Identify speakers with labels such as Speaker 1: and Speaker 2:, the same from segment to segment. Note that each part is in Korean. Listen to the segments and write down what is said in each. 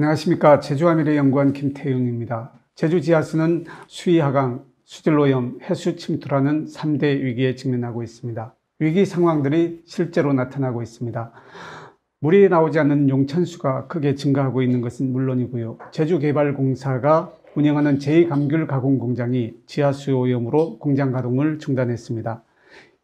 Speaker 1: 안녕하십니까. 제주와미래연구원 김태윤입니다. 제주 지하수는 수위 하강, 수질오염, 해수 침투라는 3대 위기에 직면하고 있습니다. 위기 상황들이 실제로 나타나고 있습니다. 물이 나오지 않는 용천수가 크게 증가하고 있는 것은 물론이고요. 제주개발공사가 운영하는 제2감귤 가공 공장이 지하수 오염으로 공장 가동을 중단했습니다.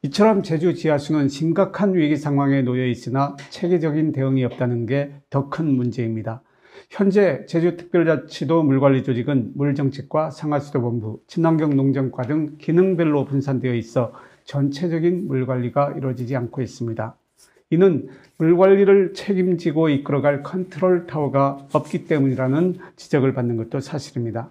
Speaker 1: 이처럼 제주 지하수는 심각한 위기 상황에 놓여 있으나 체계적인 대응이 없다는 게 더 큰 문제입니다. 현재 제주특별자치도 물관리조직은 물정책과 상하수도본부, 친환경농정과 등 기능별로 분산되어 있어 전체적인 물관리가 이루어지지 않고 있습니다. 이는 물관리를 책임지고 이끌어갈 컨트롤타워가 없기 때문이라는 지적을 받는 것도 사실입니다.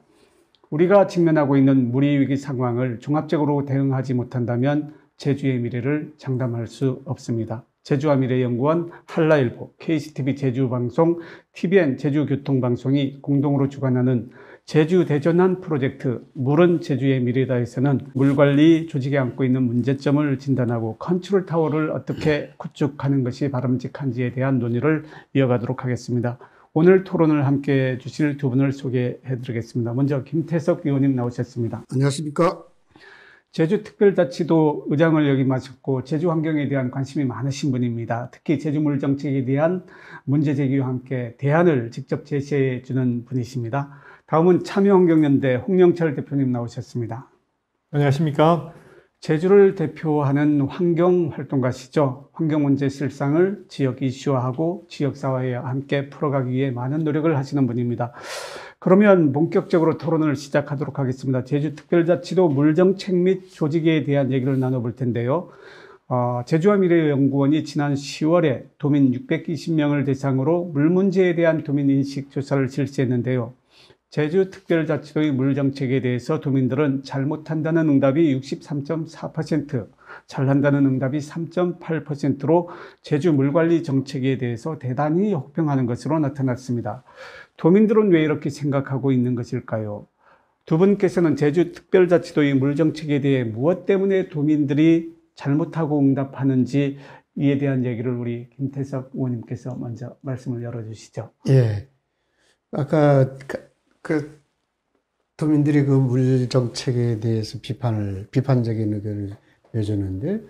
Speaker 1: 우리가 직면하고 있는 물위기 상황을 종합적으로 대응하지 못한다면 제주의 미래를 장담할 수 없습니다. 제주와미래연구원, 한라일보, KCTV 제주방송, TVN 제주교통방송이 공동으로 주관하는 제주대전환 프로젝트 물은 제주의 미래다에서는 물관리 조직이 안고 있는 문제점을 진단하고 컨트롤타워를 어떻게 구축하는 것이 바람직한지에 대한 논의를 이어가도록 하겠습니다. 오늘 토론을 함께 해주실 두 분을 소개해드리겠습니다. 먼저 김태석 의원님 나오셨습니다.
Speaker 2: 안녕하십니까.
Speaker 1: 제주특별자치도 의장을 역임하셨고 제주 환경에 대한 관심이 많으신 분입니다. 특히 제주물 정책에 대한 문제 제기와 함께 대안을 직접 제시해 주는 분이십니다. 다음은 참여환경연대 홍영철 대표님 나오셨습니다.
Speaker 3: 안녕하십니까.
Speaker 1: 제주를 대표하는 환경활동가시죠. 환경 문제 실상을 지역 이슈화하고 지역사회와 함께 풀어가기 위해 많은 노력을 하시는 분입니다. 그러면 본격적으로 토론을 시작하도록 하겠습니다. 제주특별자치도 물정책 및 조직에 대한 얘기를 나눠볼 텐데요. 제주와미래연구원이 지난 10월에 도민 620명을 대상으로 물 문제에 대한 도민 인식 조사를 실시했는데요. 제주특별자치도의 물정책에 대해서 도민들은 잘못한다는 응답이 63.4%, 잘한다는 응답이 3.8%로 제주 물관리 정책에 대해서 대단히 혹평하는 것으로 나타났습니다. 도민들은 왜 이렇게 생각하고 있는 것일까요? 두 분께서는 제주특별자치도의 물정책에 대해 무엇 때문에 도민들이 잘못하고 응답하는지 이에 대한 얘기를 우리 김태석 의원님께서 먼저 말씀을 열어주시죠.
Speaker 2: 예. 아까 도민들이 그 물정책에 대해서 비판적인 의견을 내줬는데,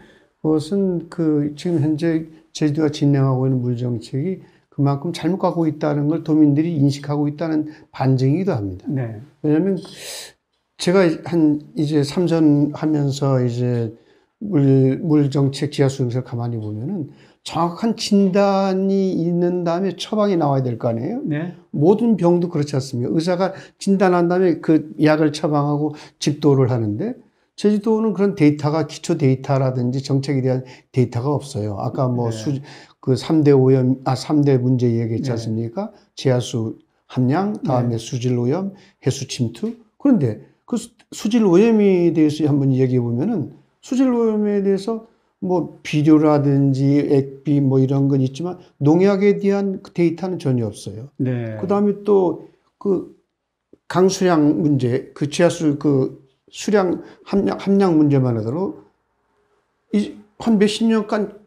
Speaker 2: 그것은 지금 현재 제주도가 진행하고 있는 물정책이 그만큼 잘못 가고 있다는 걸 도민들이 인식하고 있다는 반증이기도 합니다.
Speaker 1: 네.
Speaker 2: 왜냐하면 제가 이제 삼선하면서 이제 물정책 지하수 정책을 가만히 보면은 정확한 진단이 있는 다음에 처방이 나와야 될 거 아니에요?
Speaker 1: 네.
Speaker 2: 모든 병도 그렇지 않습니까? 의사가 진단한 다음에 그 약을 처방하고 집도를 하는데, 제주도는 그런 데이터가 기초 데이터라든지 정책에 대한 데이터가 없어요. 아까 뭐
Speaker 1: 네.
Speaker 2: 그 3대 오염, 3대 문제 얘기했지 않습니까? 지하수 함량, 다음에 수질 오염, 해수 침투. 그런데 그 수질 오염에 대해서 한번 얘기해 보면은, 수질 오염에 대해서 뭐 비료라든지 액비 뭐 이런 건 있지만 농약에 대한 데이터는 전혀 없어요.
Speaker 1: 네.
Speaker 2: 그다음에 또 그 강수량 문제, 그 지하수 그 수량 함량 문제만 하더라도 한 몇십 년간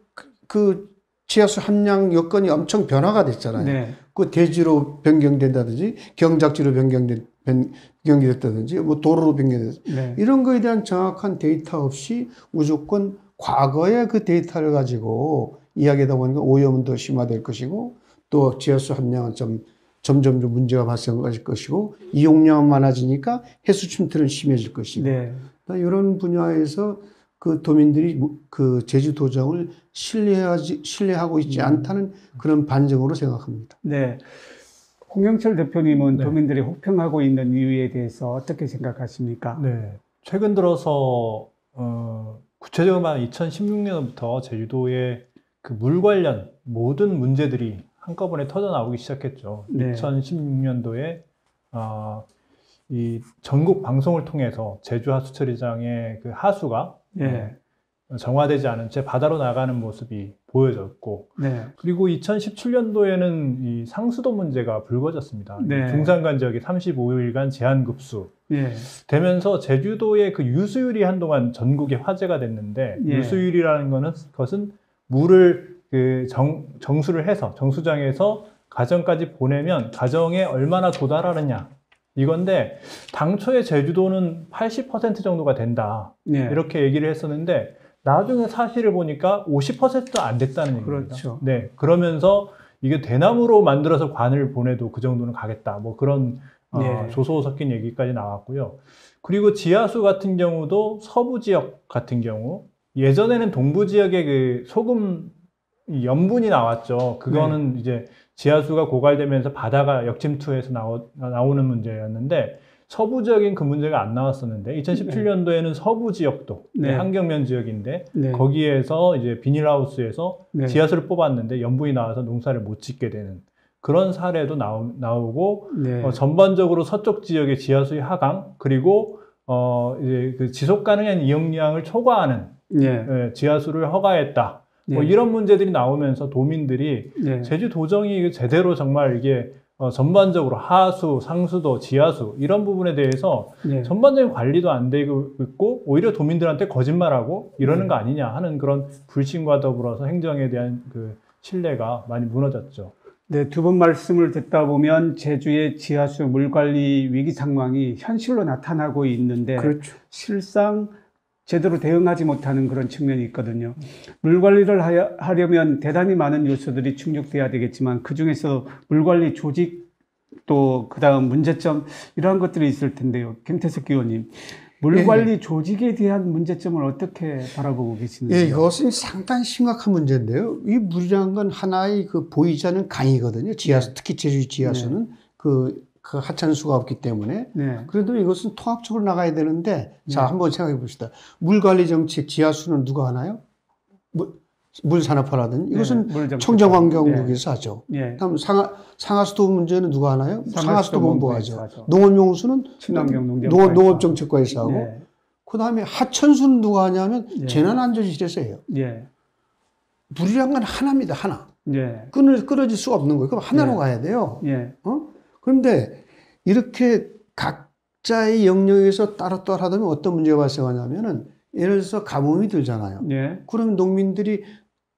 Speaker 2: 그 지하수 함량 여건이 엄청 변화가 됐잖아요.
Speaker 1: 네.
Speaker 2: 그 대지로 변경된다든지 경작지로 변경됐다든지 뭐 도로로 변경됐다든지
Speaker 1: 네.
Speaker 2: 이런 거에 대한 정확한 데이터 없이 무조건 과거의 그 데이터를 가지고 이야기하다 보니까 오염은 더 심화될 것이고, 또 지하수 함량은 점점 문제가 발생할 것이고, 이용량은 많아지니까 해수 침투는 심해질 것이고,
Speaker 1: 네.
Speaker 2: 이런 분야에서 그 도민들이 그 제주도정을 신뢰하고 있지 않다는 그런 반증으로 생각합니다.
Speaker 1: 네. 홍영철 대표님은
Speaker 3: 네.
Speaker 1: 도민들이 혹평하고 있는 이유에 대해서 어떻게 생각하십니까?
Speaker 3: 네. 최근 들어서, 구체적으로 말하면 2016년부터 제주도의 그 물 관련 모든 문제들이 한꺼번에 터져 나오기 시작했죠.
Speaker 1: 네.
Speaker 3: 2016년도에, 이 전국 방송을 통해서 제주 하수처리장의 그 하수가
Speaker 1: 네.
Speaker 3: 정화되지 않은 채 바다로 나가는 모습이 보여졌고,
Speaker 1: 네.
Speaker 3: 그리고 2017년도에는 이 상수도 문제가 불거졌습니다.
Speaker 1: 네.
Speaker 3: 중산간 지역이 35일간 제한급수
Speaker 1: 네.
Speaker 3: 되면서 제주도의 그 유수율이 한동안 전국에 화제가 됐는데,
Speaker 1: 예.
Speaker 3: 유수율이라는 것은 물을 그 정수를 해서 정수장에서 가정까지 보내면 가정에 얼마나 도달하느냐 이건데 당초에 제주도는 80% 정도가 된다
Speaker 1: 네.
Speaker 3: 이렇게 얘기를 했었는데 나중에 사실을 보니까 50%도 안 됐다는 얘기입니다.
Speaker 1: 그렇죠.
Speaker 3: 네, 그러면서 이게 대나무로 만들어서 관을 보내도 그 정도는 가겠다. 뭐 그런
Speaker 1: 네.
Speaker 3: 조소 섞인 얘기까지 나왔고요. 그리고 지하수 같은 경우도 서부 지역 같은 경우 예전에는 동부 지역에 그 소금 염분이 나왔죠. 그거는 이제 지하수가 고갈되면서 바다가 역침투해서 나오는 문제였는데 서부 지역엔 그 문제가 안 나왔었는데 2017년도에는 서부 지역도
Speaker 1: 네.
Speaker 3: 한경면 지역인데
Speaker 1: 네.
Speaker 3: 거기에서 이제 비닐하우스에서
Speaker 1: 네.
Speaker 3: 지하수를 뽑았는데 염분이 나와서 농사를 못 짓게 되는 그런 사례도 나오고
Speaker 1: 네.
Speaker 3: 전반적으로 서쪽 지역의 지하수의 하강 그리고 이제 그 지속 가능한 이용량을 초과하는
Speaker 1: 네.
Speaker 3: 지하수를 허가했다.
Speaker 1: 네.
Speaker 3: 뭐 이런 문제들이 나오면서 도민들이
Speaker 1: 네.
Speaker 3: 제주 도정이 제대로 정말 이게 전반적으로 하수, 상수도, 지하수 이런 부분에 대해서
Speaker 1: 네.
Speaker 3: 전반적인 관리도 안 되고 있고 오히려 도민들한테 거짓말하고 이러는 거 아니냐 하는 그런 불신과 더불어서 행정에 대한 그 신뢰가 많이 무너졌죠.
Speaker 1: 네, 두 번 말씀을 듣다 보면 제주의 지하수 물관리 위기 상황이 현실로 나타나고 있는데
Speaker 2: 그렇죠.
Speaker 1: 실상 제대로 대응하지 못하는 그런 측면이 있거든요. 물관리를 하려면 대단히 많은 요소들이 충족돼야 되겠지만 그중에서 물관리 조직 또 그다음 문제점 이러한 것들이 있을 텐데요. 김태석 기원님, 물관리 조직에 대한 문제점을 어떻게 바라보고 계시는지요?
Speaker 2: 예, 이것은 상당히 심각한 문제인데요. 이 물이라는 건 하나의 그 보이지 않는 강이거든요. 지하수, 특히 제주 지하수는 그 하천수가 없기 때문에.
Speaker 1: 네.
Speaker 2: 그래도 이것은 통합적으로 나가야 되는데, 자, 한번 생각해 봅시다. 물관리 정책, 지하수는 누가 하나요? 물산업화라든지 이것은 청정환경국에서 하죠.
Speaker 1: 네.
Speaker 2: 다음 상하수도 문제는 누가 하나요? 상하수도 본부가 하죠.
Speaker 1: 하죠.
Speaker 2: 농업용수는
Speaker 1: 친환경
Speaker 2: 농업정책과에서 하고,
Speaker 1: 네.
Speaker 2: 그 다음에 하천수는 누가 하냐면
Speaker 1: 네.
Speaker 2: 재난안전실에서 해요.
Speaker 1: 네.
Speaker 2: 물이란 건 하나입니다, 하나.
Speaker 1: 네.
Speaker 2: 끊어질 수가 없는 거예요. 그럼 하나로
Speaker 1: 네.
Speaker 2: 가야 돼요.
Speaker 1: 네.
Speaker 2: 그런데 이렇게 각자의 영역에서 따로따로 하다 보면 어떤 문제가 발생하냐면은 예를 들어서 가뭄이 들잖아요.
Speaker 1: 네.
Speaker 2: 그러면 농민들이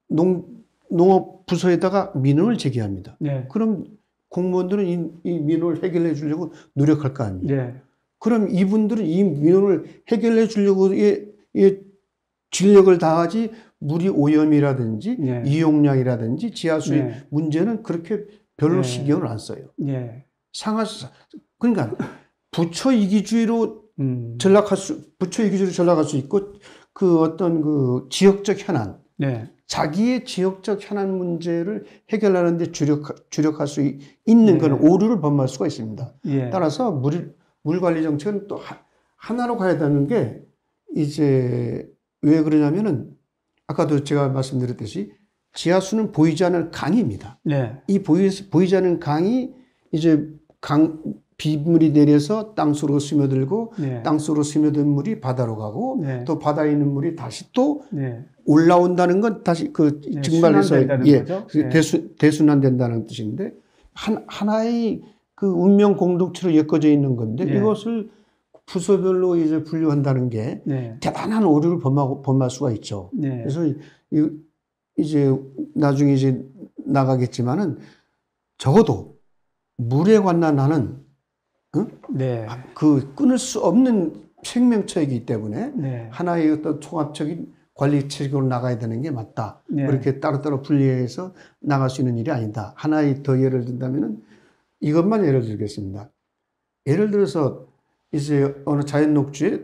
Speaker 2: 농업 부서에다가 민원을 제기합니다.
Speaker 1: 네.
Speaker 2: 그럼 공무원들은 이 민원을 해결해 주려고 노력할 거 아닙니까?
Speaker 1: 네.
Speaker 2: 그럼 이분들은 이 민원을 해결해 주려고 진력을 다하지 물이 오염이라든지
Speaker 1: 네.
Speaker 2: 이용량이라든지 지하수의
Speaker 1: 네.
Speaker 2: 문제는 그렇게 별로
Speaker 1: 네.
Speaker 2: 신경을 안 써요.
Speaker 1: 네.
Speaker 2: 그러니까 부처 이기주의로 전락할 수 있고 그 어떤 그 지역적 현안,
Speaker 1: 네.
Speaker 2: 자기의 지역적 현안 문제를 해결하는 데 주력할 수 있는 그런 오류를 범할 수가 있습니다.
Speaker 1: 예.
Speaker 2: 따라서 물 관리 정책은 또 하나로 가야 되는 게 이제 왜 그러냐면은 아까도 제가 말씀드렸듯이 지하수는 보이지 않는 강입니다.
Speaker 1: 네.
Speaker 2: 이 보이지 않는 강이 이제 비물이 내려서 땅속으로 스며들고
Speaker 1: 네.
Speaker 2: 땅속으로 스며든 물이 바다로 가고
Speaker 1: 네.
Speaker 2: 또 바다에 있는 물이 다시 또
Speaker 1: 네.
Speaker 2: 올라온다는 건 다시 그
Speaker 1: 네,
Speaker 2: 증발해서
Speaker 1: 순환된다는 거죠? 네.
Speaker 2: 대순환된다는 뜻인데 하나의 그 운명 공동체로 엮어져 있는 건데
Speaker 1: 네.
Speaker 2: 이것을 부서별로 이제 분류한다는 게
Speaker 1: 네.
Speaker 2: 대단한 오류를 범할 수가 있죠.
Speaker 1: 네.
Speaker 2: 그래서 이제 나중에 이제 나가겠지만은 적어도 물에 관한 나는
Speaker 1: 네.
Speaker 2: 그 끊을 수 없는 생명체이기 때문에
Speaker 1: 네.
Speaker 2: 하나의 어떤 통합적인 관리 체계로 나가야 되는 게 맞다.
Speaker 1: 네.
Speaker 2: 그렇게 따로따로 분리해서 나갈 수 있는 일이 아니다. 하나의 더 예를 든다면은 이것만 예를 들겠습니다. 예를 들어서 이제 어느 자연 녹지에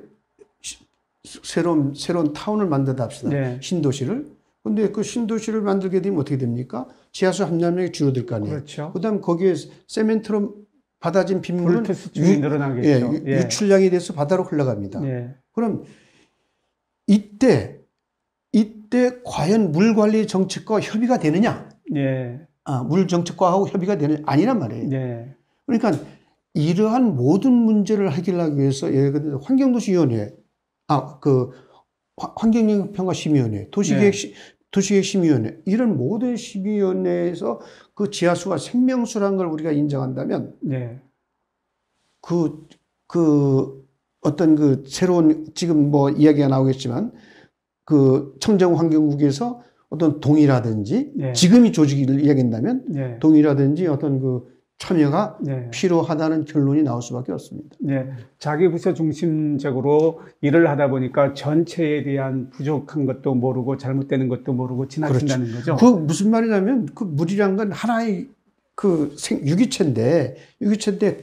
Speaker 2: 새로운 타운을 만든다 합시다.
Speaker 1: 네.
Speaker 2: 신도시를. 근데 그 신도시를 만들게 되면 어떻게 됩니까? 지하수 함량이 줄어들 거 아니에요.
Speaker 1: 그렇죠.
Speaker 2: 그다음 거기에 세멘트로 받아진 빗물은
Speaker 1: 불필수증이 늘어나겠죠. 예.
Speaker 2: 유출량이 돼서 바다로 흘러갑니다.
Speaker 1: 네.
Speaker 2: 그럼 이때 과연 물 관리 정책과 협의가 되느냐?
Speaker 1: 네.
Speaker 2: 물 정책과하고 협의가 되느냐? 아니란 말이에요.
Speaker 1: 네.
Speaker 2: 그러니까 이러한 모든 문제를 해결하기 위해서 예를 들어 환경도시위원회, 환경영향평가심의위원회, 도시계획심의위원회 이런 모든 심의위원회에서 그 지하수가 생명수라는 걸 우리가 인정한다면
Speaker 1: 네.
Speaker 2: 어떤 그 새로운 지금 뭐 이야기가 나오겠지만 그 청정환경국에서 어떤 동의라든지
Speaker 1: 네.
Speaker 2: 지금이 조직을 이야기한다면
Speaker 1: 네.
Speaker 2: 동의라든지 어떤 그 참여가
Speaker 1: 네.
Speaker 2: 필요하다는 결론이 나올 수밖에 없습니다.
Speaker 1: 네, 자기 부서 중심적으로 일을 하다 보니까 전체에 대한 부족한 것도 모르고 잘못되는 것도 모르고 지나친다는 거죠.
Speaker 2: 그 무슨 말이냐면 그 물이란 건 하나의 그 유기체인데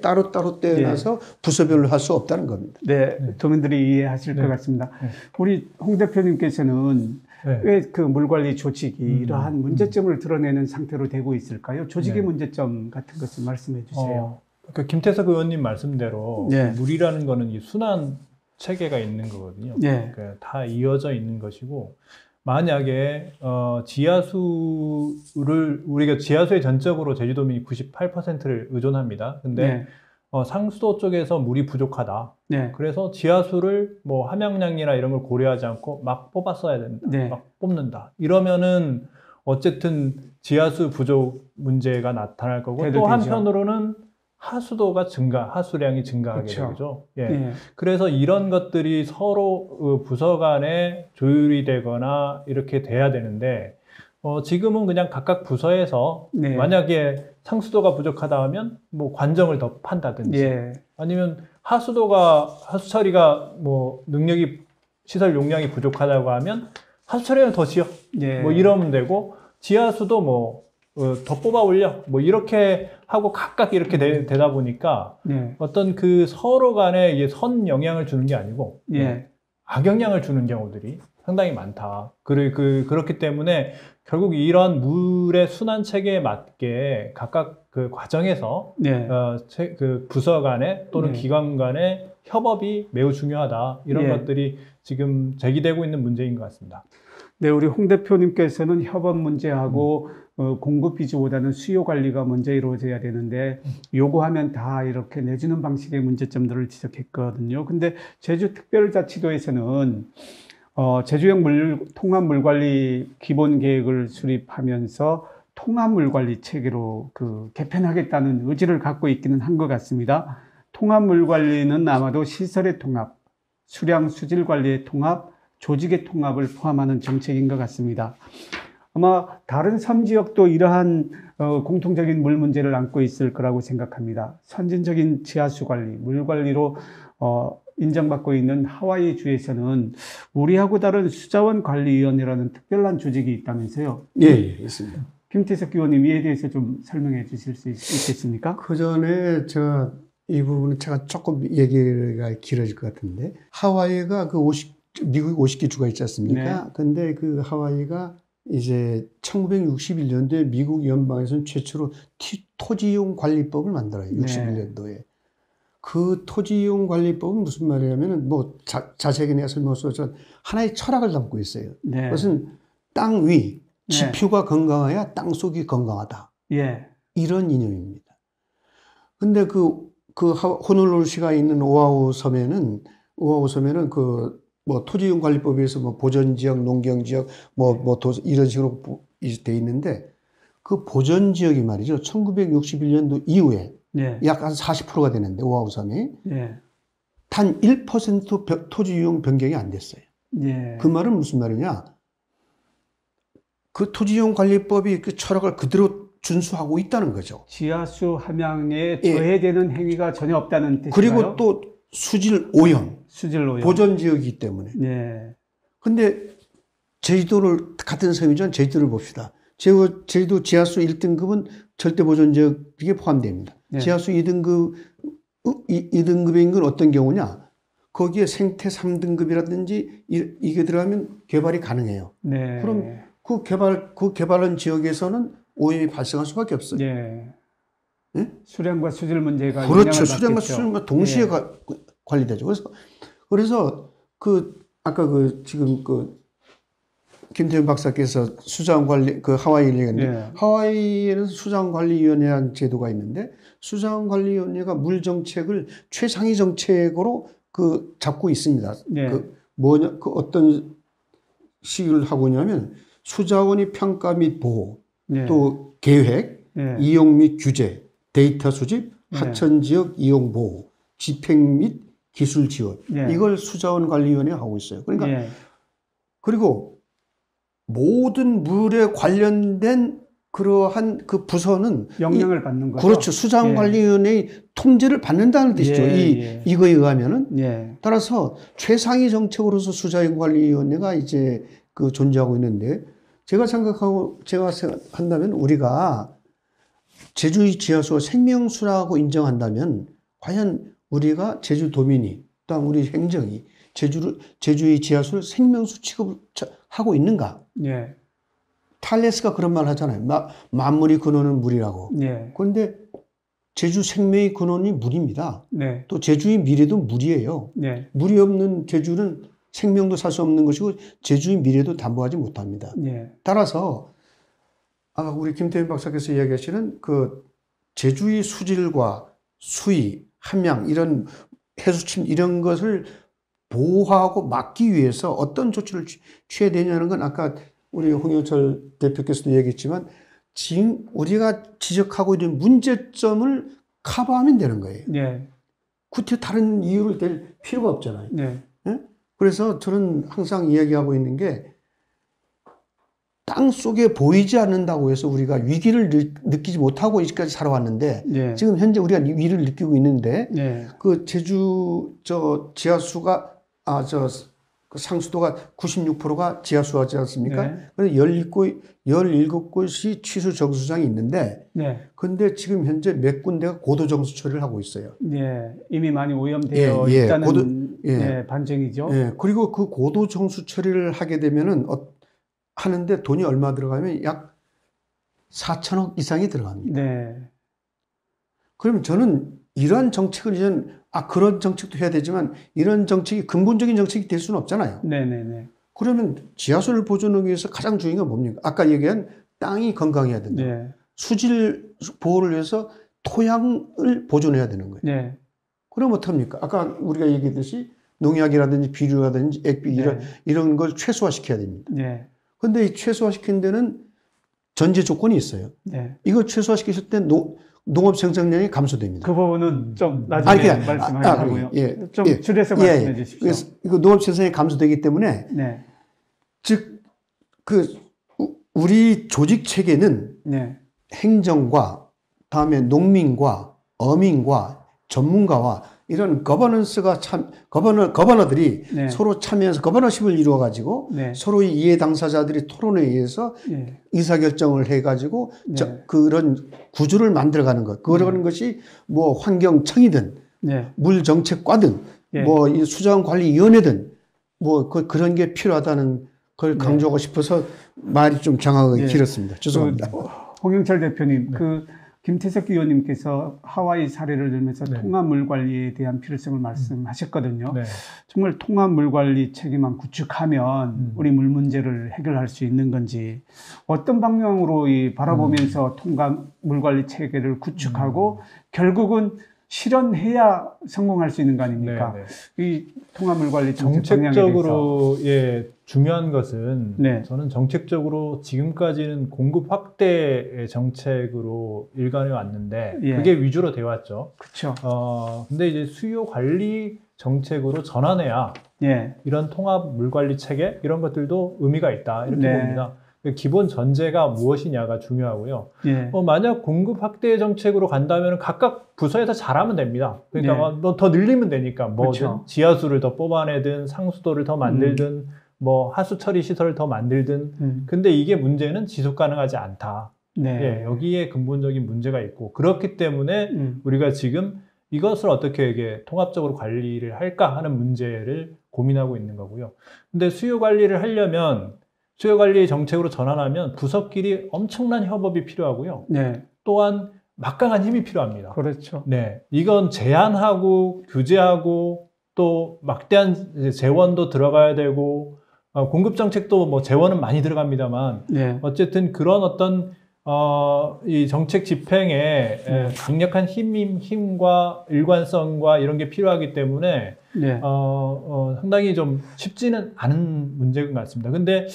Speaker 2: 따로 떼어놔서 부서별로 할 수 없다는 겁니다.
Speaker 1: 네, 도민들이 이해하실
Speaker 3: 네.
Speaker 1: 것 같습니다.
Speaker 3: 네.
Speaker 1: 우리 홍 대표님께서는
Speaker 3: 네.
Speaker 1: 왜 그 물관리 조직이 이러한 문제점을 드러내는 상태로 되고 있을까요? 조직의
Speaker 3: 네.
Speaker 1: 문제점 같은 것을 말씀해 주세요.
Speaker 3: 김태석 의원님 말씀대로
Speaker 1: 네.
Speaker 3: 물이라는 거는 이 순환 체계가 있는 거거든요.
Speaker 1: 네.
Speaker 3: 그러니까 다 이어져 있는 것이고, 만약에 지하수를 우리가 지하수에 전적으로 제주도민이 98%를 의존합니다. 근데
Speaker 1: 네.
Speaker 3: 상수도 쪽에서 물이 부족하다.
Speaker 1: 네.
Speaker 3: 그래서 지하수를 뭐 함양량이나 이런 걸 고려하지 않고 막 뽑았어야 된다.
Speaker 1: 네.
Speaker 3: 막 뽑는다. 이러면은 어쨌든 지하수 부족 문제가 나타날 거고,
Speaker 1: 돼도
Speaker 3: 또
Speaker 1: 되죠.
Speaker 3: 한편으로는 하수량이 증가하게
Speaker 1: 그렇죠.
Speaker 3: 되죠. 예.
Speaker 1: 네.
Speaker 3: 그래서 이런 것들이 서로 부서 간에 조율이 되거나 이렇게 돼야 되는데, 지금은 그냥 각각 부서에서
Speaker 1: 네.
Speaker 3: 만약에 상수도가 부족하다 하면 뭐 관정을 더 판다든지,
Speaker 1: 예.
Speaker 3: 아니면 하수 처리가 뭐 시설 용량이 부족하다고 하면 하수 처리는 더 지어.
Speaker 1: 예.
Speaker 3: 뭐 이러면 되고, 지하수도 뭐 더 뽑아 올려. 뭐 이렇게 하고 각각 이렇게 되다 보니까
Speaker 1: 네.
Speaker 3: 어떤 그 서로 간에 이게 선 영향을 주는 게 아니고
Speaker 1: 예.
Speaker 3: 악영향을 주는 경우들이 상당히 많다. 그렇기 때문에 결국 이런 물의 순환 체계에 맞게 각각 그 과정에서
Speaker 1: 네.
Speaker 3: 그 부서 간에 또는
Speaker 1: 네.
Speaker 3: 기관 간의 협업이 매우 중요하다. 이런
Speaker 1: 예.
Speaker 3: 것들이 지금 제기되고 있는 문제인 것 같습니다.
Speaker 1: 네, 우리 홍 대표님께서는 협업 문제하고 공급 위주보다는 수요 관리가 먼저 이루어져야 되는데 요구하면 다 이렇게 내주는 방식의 문제점들을 지적했거든요. 근데 제주특별자치도에서는 제주형 통합 물관리 기본 계획을 수립하면서 통합 물관리 체계로 개편하겠다는 의지를 갖고 있기는 한 것 같습니다. 통합 물관리는 아마도 시설의 통합, 수량 수질 관리의 통합, 조직의 통합을 포함하는 정책인 것 같습니다. 아마 다른 섬 지역도 이러한 공통적인 물 문제를 안고 있을 거라고 생각합니다. 선진적인 지하수 관리, 물 관리로 인정받고 있는 하와이 주에서는 우리하고 다른 수자원 관리위원회라는 특별한 조직이 있다면서요?
Speaker 2: 예, 있습니다.
Speaker 1: 김태석 의원님 이에 대해서 좀 설명해 주실 수 있겠습니까?
Speaker 2: 그 전에 이 부분은 제가 조금 얘기가 길어질 것 같은데, 하와이가 미국 50개 주가 있지 않습니까?
Speaker 1: 네.
Speaker 2: 근데 그 하와이가 이제 1961년도에 미국 연방에서는 최초로 토지이용 관리법을 만들어요. 61년도에. 그 토지이용 관리법은 무슨 말이냐면은 뭐 자세하게 내가 설명할 수 없지만 하나의 철학을 담고 있어요.
Speaker 1: 네.
Speaker 2: 그것은 땅 위,
Speaker 1: 네.
Speaker 2: 지표가 건강해야 땅 속이 건강하다.
Speaker 1: 예.
Speaker 2: 이런 이념입니다. 근데 호놀룰루시가 있는 오아후 섬에는 뭐 토지이용 관리법에서 뭐 보전지역, 농경지역, 이런 식으로 돼 있는데, 그 보전지역이 말이죠. 1961년도 이후에
Speaker 1: 네.
Speaker 2: 약 한 40%가 되는데, 오아후 섬이
Speaker 1: 예.
Speaker 2: 단 1% 토지이용 변경이 안 됐어요.
Speaker 1: 예.
Speaker 2: 그 말은 무슨 말이냐? 그 토지이용 관리법이 그 철학을 그대로 준수하고 있다는 거죠.
Speaker 1: 지하수 함양에
Speaker 2: 예.
Speaker 1: 저해되는 행위가 전혀 없다는 뜻인가요?
Speaker 2: 그리고 또 수질 오염,
Speaker 1: 수질로요.
Speaker 2: 보전지역이기 때문에.
Speaker 1: 네.
Speaker 2: 근데 제주도를 같은 섬이죠. 제주도를 봅시다. 제주도 지하수 1등급은 절대 보전지역에 포함됩니다.
Speaker 1: 네.
Speaker 2: 지하수 2등급인 건 어떤 경우냐? 거기에 생태 3등급이라든지 이게 들어가면 개발이 가능해요.
Speaker 1: 네.
Speaker 2: 그럼 그 개발한 지역에서는 오염이 발생할 수밖에 없어요.
Speaker 1: 네.
Speaker 2: 예?
Speaker 1: 수량과 수질 문제가
Speaker 2: 그렇죠.
Speaker 1: 영향을
Speaker 2: 수량과
Speaker 1: 받겠죠.
Speaker 2: 수질과 동시에
Speaker 1: 예.
Speaker 2: 관리되죠. 그래서 아까 지금 김태현 박사께서 수자원 관리 하와이 얘기했는데,
Speaker 1: 예.
Speaker 2: 하와이에는 수자원 관리위원회라는 제도가 있는데, 수자원 관리위원회가 물 정책을 최상위 정책으로 잡고 있습니다.
Speaker 1: 예.
Speaker 2: 어떤 식을 하고 있냐면 수자원의 평가 및 보호,
Speaker 1: 예.
Speaker 2: 또 계획,
Speaker 1: 예.
Speaker 2: 이용 및 규제, 데이터 수집,
Speaker 1: 네.
Speaker 2: 하천 지역 이용 보호, 집행 및 기술 지원.
Speaker 1: 예.
Speaker 2: 이걸 수자원 관리위원회가 하고 있어요. 그러니까
Speaker 1: 예.
Speaker 2: 그리고 모든 물에 관련된 그러한 그 부서는
Speaker 1: 영향을 받는 거죠.
Speaker 2: 그렇죠. 수자원관리위원회의 통제를 받는다는 뜻이죠. 이거에 의하면은.
Speaker 1: 예.
Speaker 2: 따라서 최상위 정책으로서 수자원관리위원회가 이제 그 존재하고 있는데 제가 생각한다면 우리가 제주의 지하수가 생명수라고 인정한다면 과연 우리가 제주도민이 또한 우리 행정이 제주의 지하수를 생명수 취급하고 있는가?
Speaker 1: 예.
Speaker 2: 탈레스가 그런 말 하잖아요. 만물이 근원은 물이라고.
Speaker 1: 예.
Speaker 2: 그런데 제주 생명의 근원이 물입니다.
Speaker 1: 네.
Speaker 2: 또 제주의 미래도 물이에요.
Speaker 1: 예.
Speaker 2: 물이 없는 제주는 생명도 살 수 없는 것이고 제주의 미래도 담보하지 못합니다.
Speaker 1: 예.
Speaker 2: 따라서 아까 우리 김태현 박사께서 이야기하시는 그 제주의 수질과 수위, 함량 이런 해수침 이런 것을 보호하고 막기 위해서 어떤 조치를 취해야 되냐는 건 아까 우리 홍영철 대표께서도 얘기했지만 지금 우리가 지적하고 있는 문제점을 커버하면 되는 거예요.
Speaker 1: 예.
Speaker 2: 굳이 다른 이유를 댈 필요가 없잖아요.
Speaker 1: 네.
Speaker 2: 예? 그래서 저는 항상 이야기하고 있는 게 땅 속에 보이지 않는다고 해서 우리가 위기를 느끼지 못하고 여기까지 살아왔는데
Speaker 1: 예.
Speaker 2: 지금 현재 우리가 위기를 느끼고 있는데
Speaker 1: 예.
Speaker 2: 그 제주 지하수가 그 상수도가 96%가 지하수하지 않습니까?
Speaker 1: 네.
Speaker 2: 그래서 17곳이 취수 정수장이 있는데
Speaker 1: 네.
Speaker 2: 근데 지금 현재 몇 군데가 고도 정수 처리를 하고 있어요.
Speaker 1: 예. 이미 많이 오염되어
Speaker 2: 예,
Speaker 1: 있다는
Speaker 2: 예.
Speaker 1: 예, 반증이죠.
Speaker 2: 예, 그리고 그 고도 정수 처리를 하게 되면은 하는데 돈이 얼마 들어가면 약 4천억 이상이 들어갑니다.
Speaker 1: 네.
Speaker 2: 그러면 저는 이런 정책을 그런 정책도 해야 되지만 이런 정책이 근본적인 정책이 될 수는 없잖아요.
Speaker 1: 네네네.
Speaker 2: 그러면 지하수를 보존하기 위해서 가장 중요한 건 뭡니까? 아까 얘기한 땅이 건강해야 된다.
Speaker 1: 네.
Speaker 2: 수질 보호를 위해서 토양을 보존해야 되는 거예요.
Speaker 1: 네.
Speaker 2: 그럼 어떡합니까? 아까 우리가 얘기했듯이 농약이라든지 비료라든지 액비 이런 걸 최소화시켜야 됩니다.
Speaker 1: 네.
Speaker 2: 그런데 이 최소화시키는 데는 전제 조건이 있어요.
Speaker 1: 네.
Speaker 2: 이거 최소화시켰을 때 농업 생산량이 감소됩니다.
Speaker 1: 그 부분은 좀 나중에 말씀하시고요. 좀 줄여서 말씀해 주십시오.
Speaker 2: 그래서 이거 농업 생산이 감소되기 때문에
Speaker 1: 네.
Speaker 2: 즉 우리 조직 체계는
Speaker 1: 네.
Speaker 2: 행정과 다음에 농민과 어민과 전문가와 이런 거버너들이
Speaker 1: 네.
Speaker 2: 서로 참여해서 거버너십을 이루어 가지고
Speaker 1: 네.
Speaker 2: 서로의 이해 당사자들이 토론에 의해서
Speaker 1: 네.
Speaker 2: 의사결정을 해 가지고
Speaker 1: 네.
Speaker 2: 그런 구조를 만들어가는 것. 그런 것이 뭐 환경청이든
Speaker 1: 네.
Speaker 2: 물정책과든
Speaker 1: 네.
Speaker 2: 뭐 이 수자원관리위원회든 뭐 그런 게 필요하다는 걸 강조하고 싶어서 말이 좀 장하게 길었습니다. 죄송합니다.
Speaker 1: 홍영철 대표님, 김태석 의원님께서 하와이 사례를 들면서 통합물 관리에 대한 필요성을 말씀하셨거든요.
Speaker 3: 네.
Speaker 1: 정말 통합물 관리 체계만 구축하면 우리 물 문제를 해결할 수 있는 건지 어떤 방향으로 바라보면서 통합물 관리 체계를 구축하고 결국은 실현해야 성공할 수 있는 거 아닙니까? 이 통합물 관리
Speaker 3: 정책적으로 중요한 것은
Speaker 1: 네.
Speaker 3: 저는 정책적으로 지금까지는 공급 확대 정책으로 일관해 왔는데 그게 위주로 되어 왔죠.
Speaker 1: 그렇죠.
Speaker 3: 근데 이제 수요 관리 정책으로 전환해야 이런 통합 물 관리 체계 이런 것들도 의미가 있다 이렇게 봅니다. 기본 전제가 무엇이냐가 중요하고요. 만약 공급 확대 정책으로 간다면 각각 부서에서 잘하면 됩니다. 그러니까 더 늘리면 되니까
Speaker 1: 그렇죠.
Speaker 3: 지하수를 더 뽑아내든 상수도를 더 만들든 뭐 하수 처리 시설을 더 만들든 근데 이게 문제는 지속 가능하지 않다. 여기에 근본적인 문제가 있고 그렇기 때문에 우리가 지금 이것을 어떻게 통합적으로 관리를 할까 하는 문제를 고민하고 있는 거고요. 근데 수요 관리를 하려면 수요 관리 정책으로 전환하면 부서끼리 엄청난 협업이 필요하고요. 또한 막강한 힘이 필요합니다.
Speaker 1: 그렇죠.
Speaker 3: 이건 제한하고 규제하고 또 막대한 재원도 들어가야 되고 공급 정책도 뭐 재원은 많이 들어갑니다만 어쨌든 그런 어떤 이 정책 집행에 강력한 힘과 일관성과 이런 게 필요하기 때문에 상당히 좀 쉽지는 않은 문제인 것 같습니다. 근데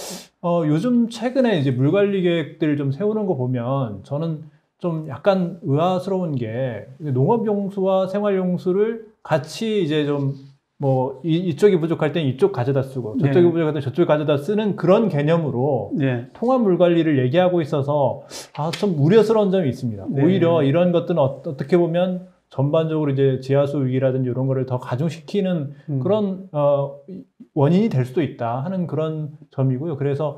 Speaker 3: 요즘 최근에 이제 물 관리 계획들 좀 세우는 거 보면 저는 좀 약간 의아스러운 게 농업 용수와 생활 용수를 같이 이제 좀 뭐 이쪽이 부족할 땐 이쪽 가져다 쓰고 저쪽이
Speaker 1: 네.
Speaker 3: 부족할 땐 저쪽 가져다 쓰는 그런 개념으로
Speaker 1: 네.
Speaker 3: 통합 물 관리를 얘기하고 있어서 좀 우려스러운 점이 있습니다.
Speaker 1: 네.
Speaker 3: 오히려 이런 것들은 어떻게 보면 전반적으로 이제 지하수 위기라든지 이런 거를 더 가중시키는 그런 원인이 될 수도 있다 하는 그런 점이고요. 그래서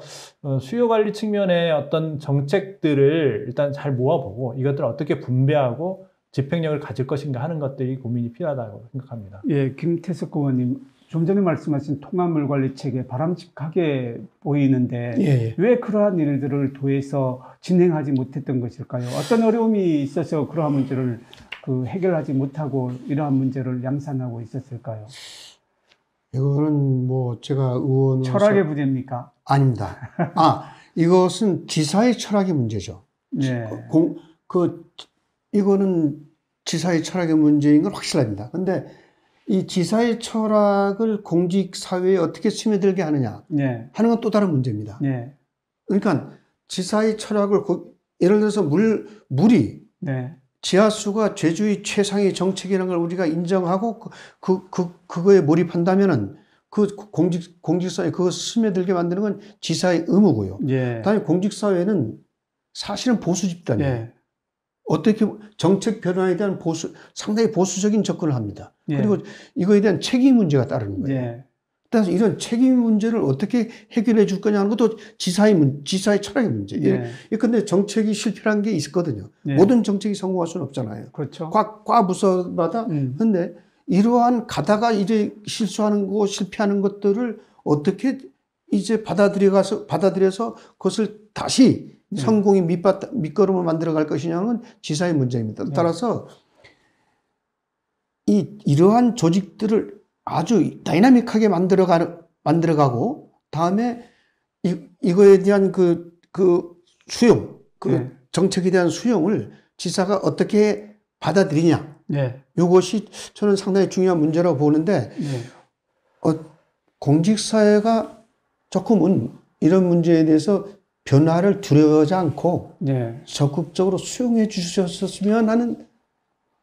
Speaker 3: 수요 관리 측면의 어떤 정책들을 일단 잘 모아보고 이것들을 어떻게 분배하고 집행력을 가질 것인가 하는 것들이 고민이 필요하다고 생각합니다.
Speaker 1: 예, 김태석 의원님, 좀 전에 말씀하신 통합물 관리 체계 바람직하게 보이는데
Speaker 2: 예.
Speaker 1: 왜 그러한 일들을 도에서 진행하지 못했던 것일까요? 어떤 어려움이 있어서 그러한 문제를 해결하지 못하고 이러한 문제를 양산하고 있었을까요?
Speaker 2: 이거는 뭐 제가 의원으로서
Speaker 1: 철학의 부재입니까?
Speaker 2: 아닙니다. 이것은 지사의 철학의 문제죠.
Speaker 1: 네.
Speaker 2: 이거는 지사의 철학의 문제인 건 확실합니다. 근데 이 지사의 철학을 공직 사회에 어떻게 스며들게 하느냐
Speaker 1: 네.
Speaker 2: 하는 건 또 다른 문제입니다.
Speaker 1: 네.
Speaker 2: 그러니까 지사의 철학을 예를 들어서 물이
Speaker 1: 네.
Speaker 2: 지하수가 제주의 최상의 정책이라는 걸 우리가 인정하고 그거에 몰입한다면은 그 공직사회에 그거 스며들게 만드는 건 지사의 의무고요.
Speaker 1: 예.
Speaker 2: 다음에 공직사회는 사실은 보수 집단이에요.
Speaker 1: 예.
Speaker 2: 어떻게 정책 변화에 대한 상당히 보수적인 접근을 합니다.
Speaker 1: 예.
Speaker 2: 그리고 이거에 대한 책임 문제가 따르는 거예요.
Speaker 1: 예.
Speaker 2: 따라서 이런 책임 문제를 어떻게 해결해 줄 거냐 하는 것도 지사의 철학의 문제예요.
Speaker 1: 예.
Speaker 2: 근데 정책이 실패한 게 있거든요.
Speaker 1: 예.
Speaker 2: 모든 정책이 성공할 수는 없잖아요.
Speaker 1: 그렇죠.
Speaker 2: 과 부서마다. 근데 이러한 가다가 이제 실수하는 거, 실패하는 것들을 어떻게 이제 받아들여서 그것을 다시 성공의 밑거름을 만들어 갈 것이냐는 건 지사의 문제입니다. 따라서 이러한 조직들을 아주 다이나믹하게 만들어가고 다음에 이거에 대한 수용,
Speaker 1: 네.
Speaker 2: 정책에 대한 수용을 지사가 어떻게 받아들이냐.
Speaker 1: 네.
Speaker 2: 이것이 저는 상당히 중요한 문제라고 보는데
Speaker 1: 네.
Speaker 2: 공직사회가 조금은 이런 문제에 대해서 변화를 두려워하지 않고
Speaker 1: 네.
Speaker 2: 적극적으로 수용해 주셨으면 하는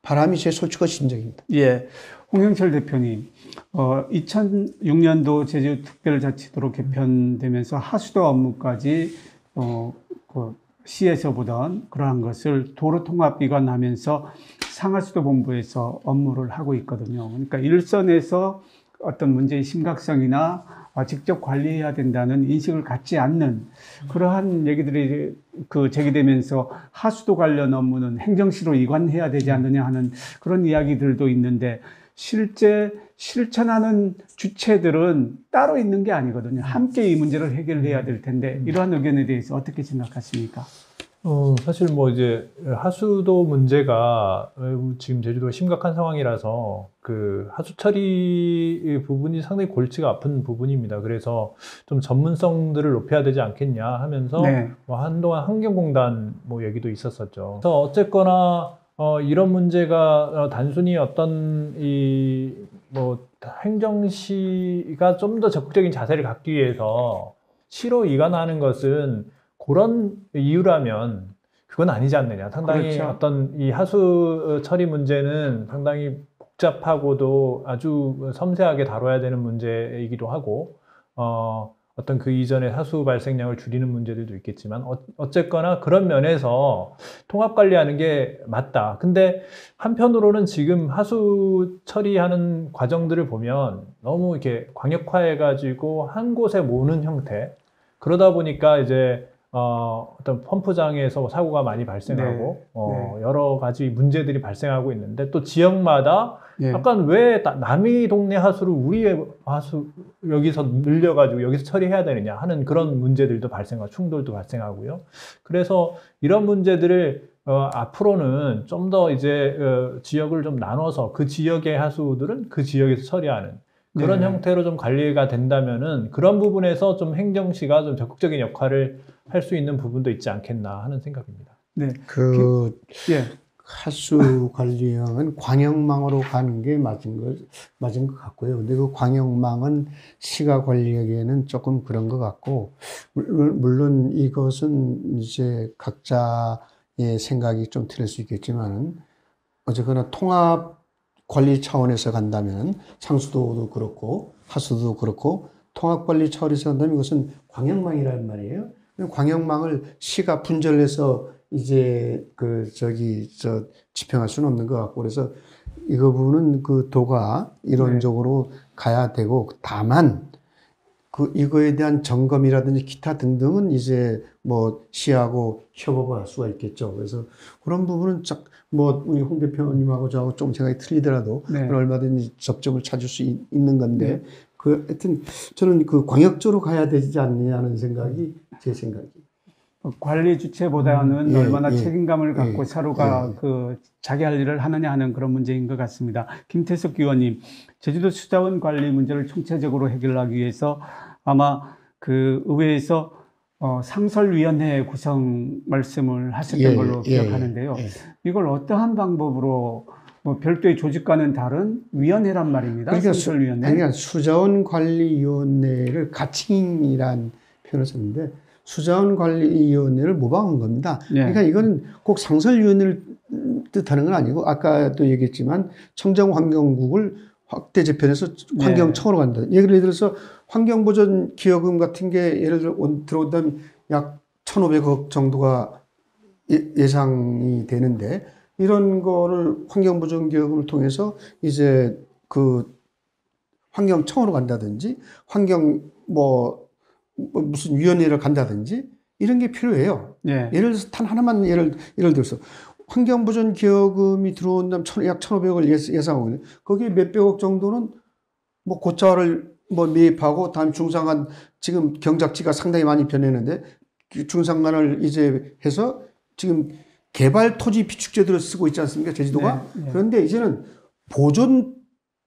Speaker 2: 바람이 제 솔직한 심정입니다.
Speaker 1: 예. 홍영철 대표님, 2006년도 제주특별자치도로 개편되면서 하수도 업무까지 시에서 보던 그러한 것을 도로통합비관 하면서 상하수도 본부에서 업무를 하고 있거든요. 그러니까 일선에서 어떤 문제의 심각성이나 직접 관리해야 된다는 인식을 갖지 않는 그러한 얘기들이 제기되면서 하수도 관련 업무는 행정시로 이관해야 되지 않느냐 하는 그런 이야기들도 있는데 실제 실천하는 주체들은 따로 있는 게 아니거든요. 함께 이 문제를 해결해야 될 텐데 이러한 의견에 대해서 어떻게 생각하십니까?
Speaker 3: 사실 뭐 이제 하수도 문제가 지금 제주도가 심각한 상황이라서 그 하수 처리 부분이 상당히 골치가 아픈 부분입니다. 그래서 좀 전문성들을 높여야 되지 않겠냐 하면서
Speaker 1: 네.
Speaker 3: 뭐 한동안 환경공단 뭐 얘기도 있었었죠. 그래서 어쨌거나 이런 문제가 단순히 어떤 뭐 행정시가 좀 더 적극적인 자세를 갖기 위해서 시로 이관하는 것은 그런 이유라면 그건 아니지 않느냐. 상당히
Speaker 1: 그렇죠.
Speaker 3: 어떤 이 하수 처리 문제는 상당히 복잡하고도 아주 섬세하게 다뤄야 되는 문제이기도 하고, 어떤 그 이전의 하수 발생량을 줄이는 문제들도 있겠지만, 어쨌거나 그런 면에서 통합 관리하는 게 맞다. 근데 한편으로는 지금 하수 처리하는 과정들을 보면 너무 이렇게 광역화해가지고 한 곳에 모으는 형태. 그러다 보니까 이제 어떤 펌프장에서 사고가 많이 발생하고 여러 가지 문제들이 발생하고 있는데 또 지역마다 약간 왜 남의 동네 하수를 우리의 하수 여기서 늘려가지고 여기서 처리해야 되느냐 하는 그런 문제들도 발생하고 충돌도 발생하고요. 그래서 이런 문제들을 앞으로는 좀 더 이제 지역을 좀 나눠서 그 지역의 하수들은 그 지역에서 처리하는 그런 형태로 좀 관리가 된다면은 그런 부분에서 좀 행정시가 좀 적극적인 역할을 할 수 있는 부분도 있지 않겠나 하는 생각입니다.
Speaker 1: 네.
Speaker 2: 하수 관리형은 광역망으로 가는 게 맞은 것 같고요. 근데 그 광역망은 시가 관리하기에는 조금 그런 것 같고, 물론 이것은 이제 각자의 생각이 좀 틀릴 수 있겠지만, 어쨌거나 관리 차원에서 간다면 상수도도 그렇고 하수도도 그렇고 통합관리 차원에서 간다면 이것은 광역망이라는 말이에요. 광역망을 시가 분절해서 이제 집행할 수는 없는 것 같고 그래서 이 부분은 그 도가 이론적으로 가야 되고 다만 이거에 대한 점검이라든지 기타 등등은 이제 뭐 시하고 협업을 할 수가 있겠죠. 그래서 그런 부분은 우리 홍 대표님하고 저하고 좀 생각이 틀리더라도 얼마든지 접점을 찾을 수 있는 건데 하여튼 저는 광역적으로 가야 되지 않느냐는 생각이 제 생각이에요.
Speaker 1: 관리 주체보다는 얼마나 책임감을 갖고 서로가 자기 할 일을 하느냐 하는 그런 문제인 것 같습니다. 김태석 의원님, 제주도 수자원 관리 문제를 총체적으로 해결하기 위해서 아마 의회에서 상설위원회 구성 말씀을 하셨던 걸로 기억하는데요. 이걸 어떠한 방법으로 별도의 조직과는 다른 위원회란 말입니다.
Speaker 2: 그러니까
Speaker 1: 상설위원회.
Speaker 2: 그러니까 수자원관리위원회를 가칭이란 표현을 썼는데 수자원관리위원회를 모방한 겁니다. 그러니까 이거는 꼭 상설위원회를 뜻하는 건 아니고 아까도 얘기했지만 청정환경국을 확대 재편해서 환경청으로 간다. 예를 들어서 환경보전기여금 같은 게 예를 들어 들어온다면 약 1,500억 정도가 예상이 되는데 이런 거를 환경보전기여금을 통해서 이제 환경청으로 간다든지 무슨 위원회를 간다든지 이런 게 필요해요. 예를 들어서 단 하나만 예를 들어서 환경보전기여금이 들어온다면 약 1,500억을 예상하고 있는데 거기에 몇백억 정도는 고차를 매입하고 다음 중상간 지금 경작지가 상당히 많이 변했는데 중상간을 이제 해서 지금 개발 토지 비축제도를 쓰고 있지 않습니까? 제주도가. 그런데 이제는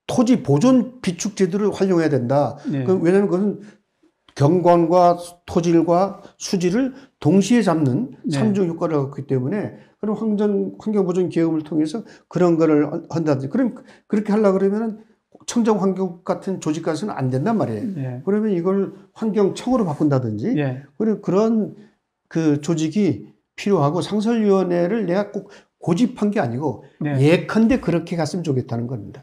Speaker 2: 토지 보존 비축제도를 활용해야 된다. 왜냐하면 그것은 경관과 토질과 수질을 동시에 잡는 삼중 효과를 갖기 때문에 그런 환경보전기여금을 통해서 그런 거를 한다든지 그럼 그렇게 하려고 그러면은 청정환경 같은 조직 가서는 안 된단 말이에요. 그러면 이걸 환경청으로 바꾼다든지 그런 조직이 필요하고 상설위원회를 내가 꼭 고집한 게 아니고 예컨대 그렇게 갔으면 좋겠다는 겁니다.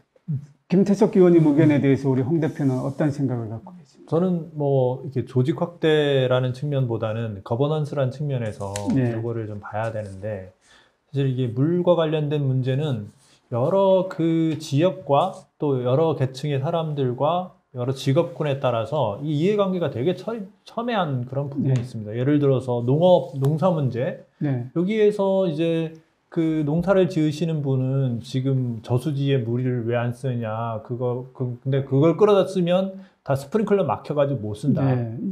Speaker 1: 김태석 의원님 의견에 대해서 우리 홍 대표는 어떤 생각을 갖고 계십니까?
Speaker 3: 저는 이렇게 조직 확대라는 측면보다는 거버넌스라는 측면에서 이거를 좀 봐야 되는데 사실 이게 물과 관련된 문제는 여러 지역과 또 여러 계층의 사람들과 여러 직업군에 따라서 이 이해관계가 되게 첨예한 그런 부분이 있습니다. 예를 들어서 농사 문제. 여기에서 이제 농사를 지으시는 분은 지금 저수지에 물을 왜 안 쓰냐. 근데 그걸 끌어다 쓰면 다 스프링클러 막혀가지고 못 쓴다.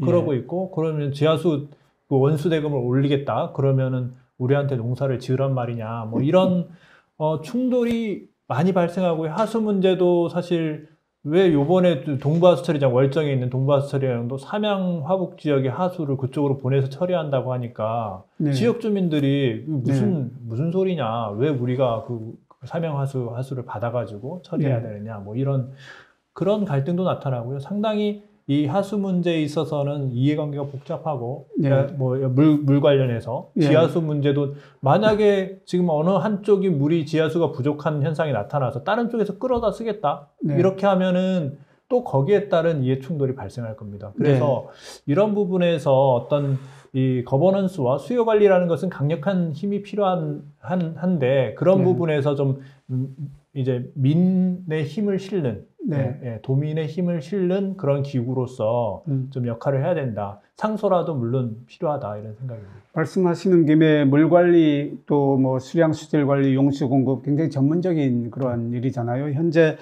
Speaker 3: 그러고 있고, 그러면 지하수 원수 대금을 올리겠다. 그러면은 우리한테 농사를 지으란 말이냐. 이런 충돌이 많이 발생하고 하수 문제도 사실 왜 요번에 동부하수처리장 월정에 있는 동부하수처리장도 삼양 화북 지역의 하수를 그쪽으로 보내서 처리한다고 하니까 지역 주민들이 무슨 소리냐, 왜 우리가 삼양 하수를 받아가지고 처리해야 되느냐, 그런 갈등도 나타나고요. 상당히 이 하수 문제에 있어서는 이해관계가 복잡하고 물 관련해서 지하수 문제도 만약에 지금 어느 한쪽이 물이 지하수가 부족한 현상이 나타나서 다른 쪽에서 끌어다 쓰겠다 이렇게 하면은 또 거기에 따른 이해 충돌이 발생할 겁니다. 그래서 이런 부분에서 어떤 이 거버넌스와 수요 관리라는 것은 강력한 힘이 필요한데 그런 부분에서 좀 이제 민의 힘을 실는 도민의 힘을 실는 그런 기구로서 좀 역할을 해야 된다. 상소라도 물론 필요하다 이런 생각입니다.
Speaker 1: 말씀하시는 김에 물 관리 또 수량 수질 관리, 용수 공급 굉장히 전문적인 그러한 일이잖아요. 현재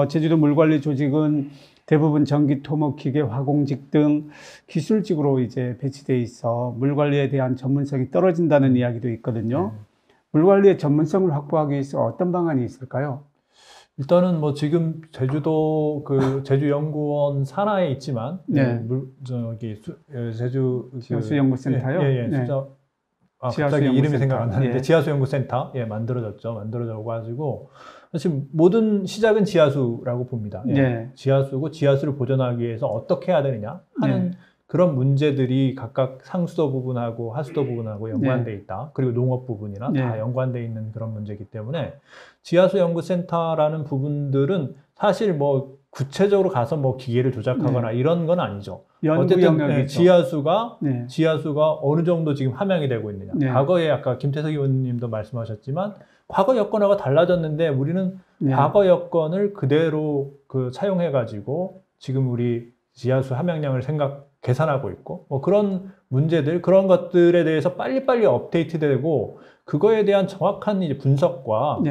Speaker 1: 제주도 물 관리 조직은 대부분 전기 토목 기계 화공직 등 기술직으로 이제 배치돼 있어 물 관리에 대한 전문성이 떨어진다는 이야기도 있거든요. 물 관리의 전문성을 확보하기 위해서 어떤 방안이 있을까요?
Speaker 3: 일단은 지금 제주도 제주연구원 산하에 있지만 제주
Speaker 1: 지하수연구센터요.
Speaker 3: 갑자기 이름이 생각 안 나는데 지하수연구센터 만들어져가지고 사실 모든 시작은 지하수라고 봅니다. 지하수고 지하수를 보존하기 위해서 어떻게 해야 되느냐 하는 그런 문제들이 각각 상수도 부분하고 하수도 부분하고 연관돼 있다. 그리고 농업 부분이나 다 연관돼 있는 그런 문제이기 때문에 지하수 연구센터라는 부분들은 사실 뭐 구체적으로 가서 뭐 기계를 조작하거나 이런 건 아니죠. 어쨌든 지하수가 어느 정도 지금 함양이 되고 있느냐. 과거에 아까 김태석 의원님도 말씀하셨지만 과거 여건하고 달라졌는데 우리는 과거 여건을 그대로 차용해 가지고 지금 우리 지하수 함양량을 계산하고 있고 뭐 그런 문제들 그런 것들에 대해서 빨리빨리 업데이트되고 그거에 대한 정확한 이제 분석과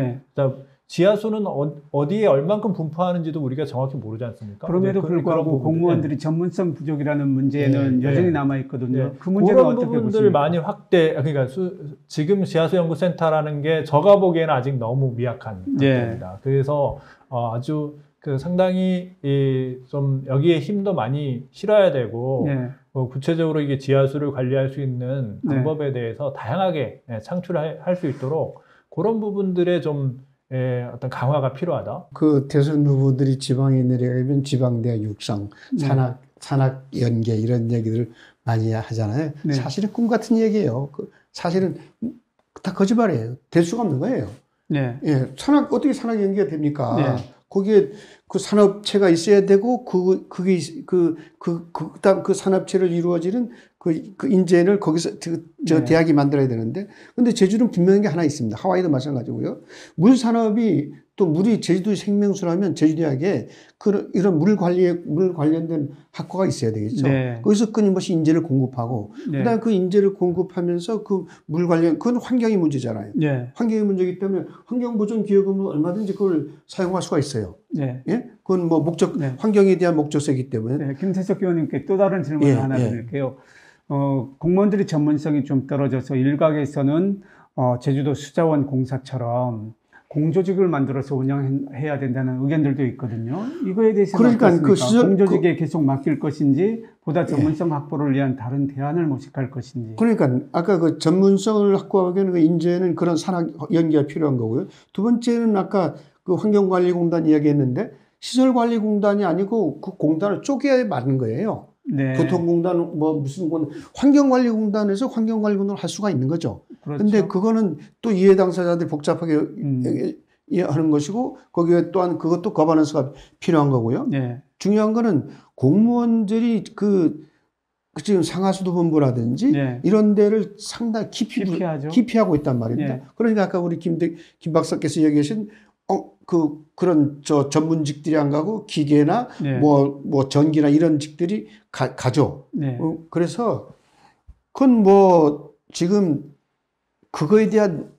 Speaker 3: 지하수는 어디에 얼만큼 분포하는지도 우리가 정확히 모르지 않습니까?
Speaker 1: 그럼에도 불구하고 공무원들이 전문성 부족이라는 문제는 여전히 남아 있거든요. 그 문제는
Speaker 3: 그런
Speaker 1: 어떻게
Speaker 3: 부분들
Speaker 1: 보십니까?
Speaker 3: 많이 그러니까 지금 지하수 연구센터라는 게 제가 보기에는 아직 너무 미약한 상태입니다. 그래서 아주 상당히 좀 여기에 힘도 많이 실어야 되고 구체적으로 이게 지하수를 관리할 수 있는 방법에 대해서 다양하게 창출할 수 있도록 그런 부분들에 좀 어떤 강화가 필요하다.
Speaker 2: 그 대선 후보들이 지방에 내려가면 지방대학 육성, 산학 연계 이런 얘기들 많이 하잖아요. 사실은 꿈 같은 얘기예요. 사실은 다 거짓말이에요. 될 수가 없는 거예요. 어떻게 산학 연계가 됩니까? 거기에 그 산업체가 있어야 되고 그다음 그 산업체를 이루어지는 그 인재를 거기서 대학이 만들어야 되는데, 근데 제주도는 분명한 게 하나 있습니다. 하와이도 마찬가지고요. 물 산업이 또 물이 제주도의 생명수라면 제주대학에 이런 물 관련된 학과가 있어야 되겠죠. 거기서 끊임없이 인재를 공급하고, 그다음 그 인재를 공급하면서 그 물 관련 그건 환경의 문제잖아요. 환경의 문제이기 때문에 환경보전기여금은 얼마든지 그걸 사용할 수가 있어요. 그건 뭐 환경에 대한 목적성이기 때문에.
Speaker 1: 김태석 의원님께 또 다른 질문을 하나 드릴게요. 공무원들이 전문성이 좀 떨어져서 일각에서는 제주도 수자원 공사처럼 공조직을 만들어서 운영해야 된다는 의견들도 있거든요. 이거에 대해서 공조직에 계속 맡길 것인지 보다 전문성 확보를 위한 다른 대안을 모색할 것인지.
Speaker 2: 그러니까 아까 그 전문성을 확보하기 위한 인재는 그런 산학 연계가 필요한 거고요. 두 번째는 아까 그 환경관리공단 이야기했는데 시설관리공단이 아니고 그 공단을 쪼개야 맞는 거예요. 교통공단, 무슨 공단, 환경관리공단에서 환경관리공단을 할 수가 있는 거죠. 그런데 그거는 또 이해 당사자들이 복잡하게 하는 것이고, 거기에 또한 그것도 거버넌스가 필요한 거고요. 중요한 거는 공무원들이 지금 상하수도 본부라든지 이런 데를 상당히 기피하고 있단 말입니다. 그러니까 아까 우리 김 박사께서 얘기하신 그런 전문직들이 안 가고 기계나 뭐 전기나 이런 직들이 가죠. 그래서 그건 지금 그거에 대한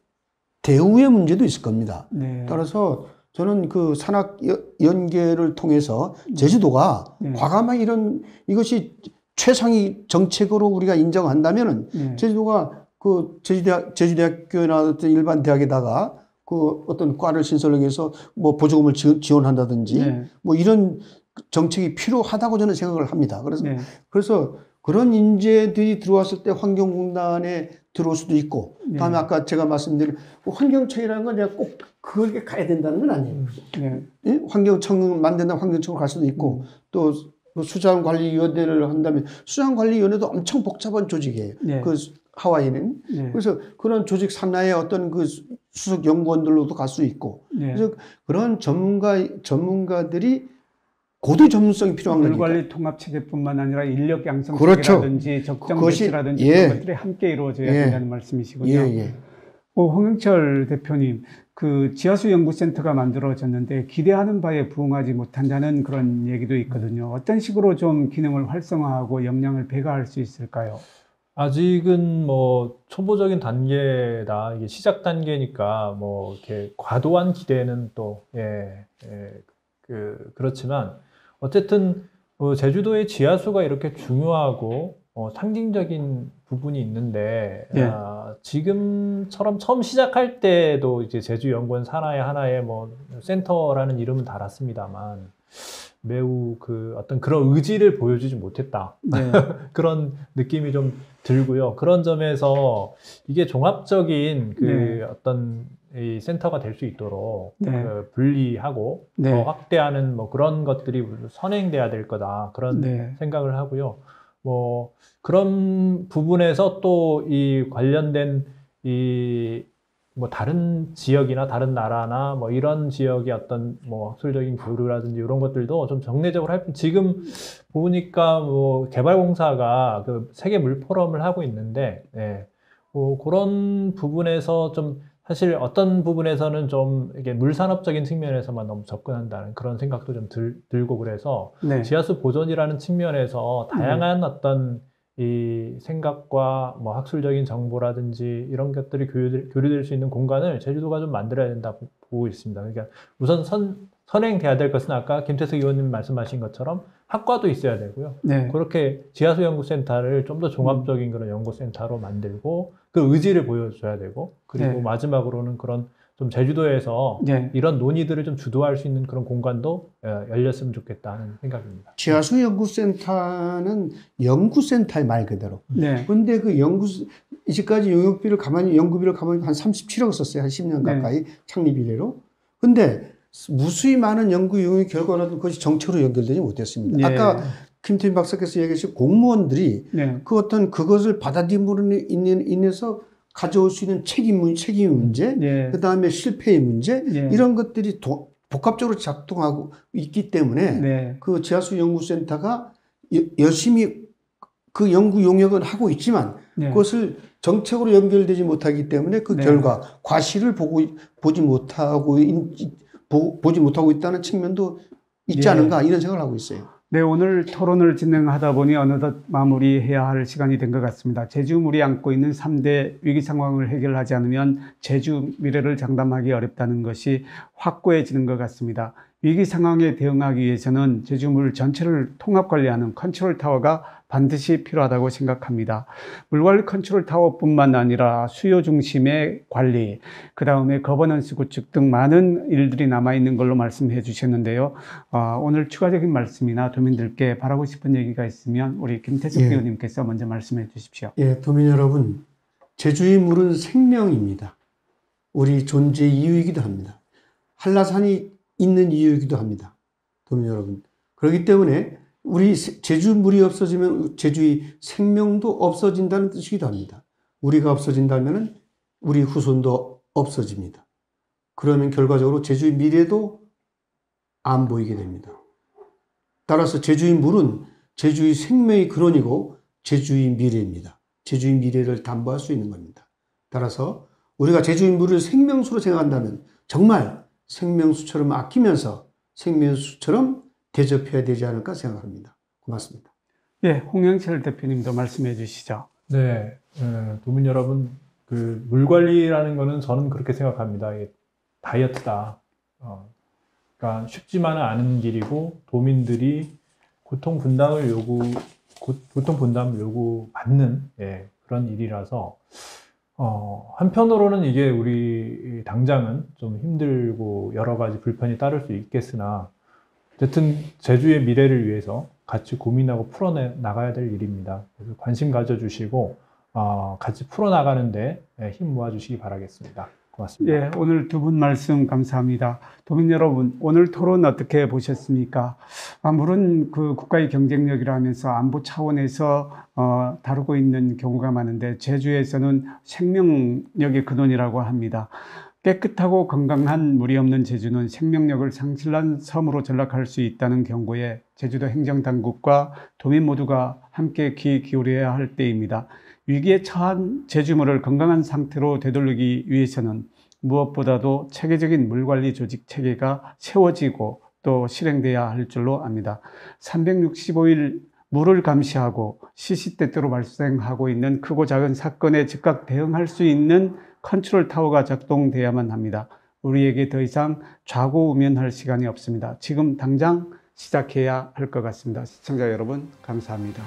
Speaker 2: 대우의 문제도 있을 겁니다. 따라서 저는 그 산학 연계를 통해서 제주도가 과감하게 이것이 최상위 정책으로 우리가 인정한다면은 제주도가 제주대학교나 어떤 일반 대학에다가 어떤 과를 신설해서 뭐 보조금을 지원한다든지 뭐 이런 정책이 필요하다고 저는 생각을 합니다. 그래서 그런 인재들이 들어왔을 때 환경공단에 들어올 수도 있고, 다음에 아까 제가 말씀드린 환경청이라는 건 내가 꼭 그게 가야 된다는 건 아니에요. 환경청 만든다면 환경청으로 갈 수도 있고, 또 수자원관리위원회를 한다면 수자원관리위원회도 엄청 복잡한 조직이에요. 하와이는. 그래서 그런 조직 산하의 어떤 수석 연구원들로도 갈 수 있고. 그래서 그런 전문가들이 고도의 전문성이 필요한 거니까.
Speaker 1: 물관리 통합 체계뿐만 아니라 인력 양성 체계라든지 적정 배치라든지 그런 것들이 함께 이루어져야 된다는 말씀이시군요. 홍영철 대표님, 그 지하수 연구센터가 만들어졌는데 기대하는 바에 부응하지 못한다는 그런 얘기도 있거든요. 어떤 식으로 좀 기능을 활성화하고 역량을 배가할 수 있을까요?
Speaker 3: 아직은 뭐 초보적인 단계다. 이게 시작 단계니까 뭐 이렇게 과도한 기대는 또 그렇지만 어쨌든 제주도의 지하수가 이렇게 중요하고 상징적인 부분이 있는데 지금처럼 처음 시작할 때도 이제 제주연구원 산하의 하나의 뭐 센터라는 이름은 달았습니다만 매우 어떤 그런 의지를 보여주지 못했다. 그런 느낌이 좀 들고요. 그런 점에서 이게 종합적인 어떤 이 센터가 될 수 있도록 분리하고 더 확대하는 뭐 그런 것들이 선행돼야 될 거다. 그런 생각을 하고요. 뭐 그런 부분에서 또 이 관련된 이 뭐 다른 지역이나 다른 나라나 뭐 이런 지역의 어떤 뭐 학술적인 교류라든지 이런 것들도 좀 정례적으로 지금 보니까 뭐 개발공사가 그 세계 물 포럼을 하고 있는데, 예, 뭐 그런 부분에서 좀 사실 어떤 부분에서는 좀 이게 물산업적인 측면에서만 너무 접근한다는 그런 생각도 좀 들고 그래서
Speaker 1: 네.
Speaker 3: 지하수 보존이라는 측면에서 다양한 어떤 이 생각과 뭐 학술적인 정보라든지 이런 것들이 교류될 수 있는 공간을 제주도가 좀 만들어야 된다고 보고 있습니다. 그러니까 우선 선행돼야 될 것은 아까 김태석 의원님 말씀하신 것처럼 학과도 있어야 되고요.
Speaker 1: 네.
Speaker 3: 그렇게 지하수 연구센터를 좀 더 종합적인 그런 연구센터로 만들고 그 의지를 보여줘야 되고, 그리고
Speaker 1: 네.
Speaker 3: 마지막으로는 그런 좀 제주도에서
Speaker 1: 네.
Speaker 3: 이런 논의들을 좀 주도할 수 있는 그런 공간도 열렸으면 좋겠다는 생각입니다.
Speaker 2: 지하수 연구센터는 연구센터의 말 그대로.
Speaker 1: 네.
Speaker 2: 근데 그 이제까지 연구비를 가만히 한 37억 썼어요. 한 10년
Speaker 1: 네.
Speaker 2: 가까이 창립 이래로. 근데 무수히 많은 연구 용역 결과라도 그것이 정책으로 연결되지 못했습니다.
Speaker 1: 예.
Speaker 2: 아까 김태인 박사께서 얘기하신 공무원들이
Speaker 1: 네.
Speaker 2: 그 어떤 그것을 받아들임으로 인해서 가져올 수 있는 책임 문제,
Speaker 1: 네.
Speaker 2: 그 다음에 실패의 문제,
Speaker 1: 네.
Speaker 2: 이런 것들이 복합적으로 작동하고 있기 때문에
Speaker 1: 네.
Speaker 2: 그 지하수 연구센터가 열심히 그 연구 용역을 하고 있지만
Speaker 1: 네.
Speaker 2: 그것을 정책으로 연결되지 못하기 때문에 그
Speaker 1: 네.
Speaker 2: 결과 과실을 보지 못하고 있다는 측면도 있지
Speaker 1: 예.
Speaker 2: 않은가 이런 생각을 하고 있어요.
Speaker 1: 네, 오늘 토론을 진행하다 보니 어느덧 마무리해야 할 시간이 된 것 같습니다. 제주물이 안고 있는 3대 위기 상황을 해결하지 않으면 제주 미래를 장담하기 어렵다는 것이 확고해지는 것 같습니다. 위기 상황에 대응하기 위해서는 제주물 전체를 통합 관리하는 컨트롤 타워가 반드시 필요하다고 생각합니다. 물관리 컨트롤 타워뿐만 아니라 수요 중심의 관리, 그 다음에 거버넌스 구축 등 많은 일들이 남아있는 걸로 말씀해 주셨는데요. 오늘 추가적인 말씀이나 도민들께 바라고 싶은 얘기가 있으면 우리 김태석
Speaker 2: 예.
Speaker 1: 의원님께서 먼저 말씀해 주십시오.
Speaker 2: 예, 도민 여러분, 제주의 물은 생명입니다. 우리 존재의 이유이기도 합니다. 한라산이 있는 이유이기도 합니다. 도민 여러분. 그렇기 때문에 우리 제주 물이 없어지면 제주의 생명도 없어진다는 뜻이기도 합니다. 우리가 없어진다면 우리 후손도 없어집니다. 그러면 결과적으로 제주의 미래도 안 보이게 됩니다. 따라서 제주의 물은 제주의 생명의 근원이고 제주의 미래입니다. 제주의 미래를 담보할 수 있는 겁니다. 따라서 우리가 제주의 물을 생명수로 생각한다면 정말 생명수처럼 아끼면서 생명수처럼 대접해야 되지 않을까 생각합니다. 고맙습니다.
Speaker 1: 예, 홍영철 대표님도 말씀해 주시죠.
Speaker 3: 네, 도민 여러분, 그 물 관리라는 거는 저는 그렇게 생각합니다. 이게 다이어트다. 그러니까 쉽지만은 않은 길이고 도민들이 고통 분담을 요구받는 그런 일이라서 한편으로는 이게 우리 당장은 좀 힘들고 여러 가지 불편이 따를 수 있겠으나 어쨌든 제주의 미래를 위해서 같이 고민하고 풀어나가야 될 일입니다. 그래서 관심 가져주시고 같이 풀어나가는데 힘 모아주시기 바라겠습니다. 고맙습니다.
Speaker 1: 예, 오늘 두 분 말씀 감사합니다. 도민 여러분, 오늘 토론 어떻게 보셨습니까? 물론 그 국가의 경쟁력이라 하면서 안보 차원에서 다루고 있는 경우가 많은데 제주에서는 생명력의 근원이라고 합니다. 깨끗하고 건강한 물이 없는 제주는 생명력을 상실한 섬으로 전락할 수 있다는 경고에 제주도 행정당국과 도민 모두가 함께 귀 기울여야 할 때입니다. 위기에 처한 제주물을 건강한 상태로 되돌리기 위해서는 무엇보다도 체계적인 물관리 조직 체계가 세워지고 또 실행돼야 할 줄로 압니다. 365일 물을 감시하고 시시때때로 발생하고 있는 크고 작은 사건에 즉각 대응할 수 있는 컨트롤 타워가 작동돼야만 합니다. 우리에게 더 이상 좌고우면할 시간이 없습니다. 지금 당장 시작해야 할 것 같습니다. 시청자 여러분, 감사합니다.